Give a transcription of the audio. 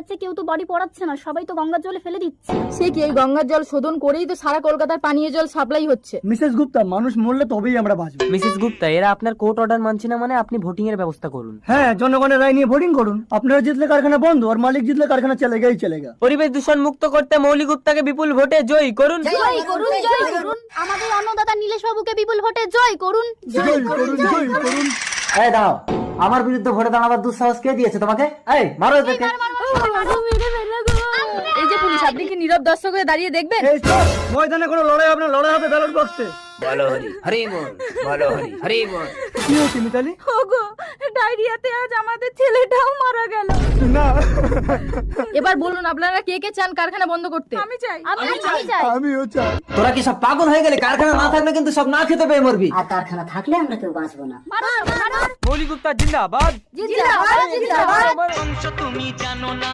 যাচ্ছে, কেউ তো বডি পড়াচ্ছে না, সবাই তো গঙ্গার জলে ফেলে দিচ্ছে। সে কি, এই গঙ্গার জল শোধন করেই তো সারা কলকাতার পানীয় জল সাপ্লাই হচ্ছে। মিসেস গুপ্তা, মানুষ মরলে তবেই আমরা বাঁচবো। মিসেস গুপ্তা, এরা আপনার কোর্ট অর্ডার মানছে না, মানে আপনি ভোটিং এর ব্যবস্থা করুন। হ্যাঁ, জনগণের রায় নিয়ে ভোটিং করুন। আপনারা জিতলে কারখানা বন্ধ, আর মালিক জিতলে কারখানা চলেগা। পরিবেশ দূষণ মুক্ত করতে মৌলি গুপ্তাকে বিপুল ভোটে জয়ী করুন। জয় করুন, জয় করুন। আমাদের অন্নদাতা নীলেশ বাবুকে বিপুল ভোটে জয় করুন। জয় করুন, জয় করুন। এই দাঁড়াও, আমার বিরুদ্ধে ভোটে দাঁড়াবার দুঃসাহস কে দিয়েছে তোমাকে? এই মারো এদেরকে। এই যে পুলিশ, আপনি কি নীরব দর্শক হয়ে দাঁড়িয়ে দেখবেন? এই চল, ময়দানে কোনো লড়াই হবে না, লড়াই হবে ব্যালট বক্সে। বলো হরি হরি বল, বলো হরি হরি বল। কি হয়েছে মিতালি? ওগো, ডায়রিয়াতে আজ আমাদের ছেলেটাও মারা গেল। না, এবার বলুন আপনারা কে কে চান কারখানা বন্ধ করতে? আমি চাই। আমিও চাই। তোরা কি সব পাগল হয়ে গেলে? কারখানা না থাকলে কিন্তু সব না খেতে পেয়ে মরবি। আর কারখানা থাকলে আমরা কেউ বাঁচবো না। মৌলি গুপ্তা জিন্দাবাদ। জিন্দাবাদ, জিন্দাবাদ।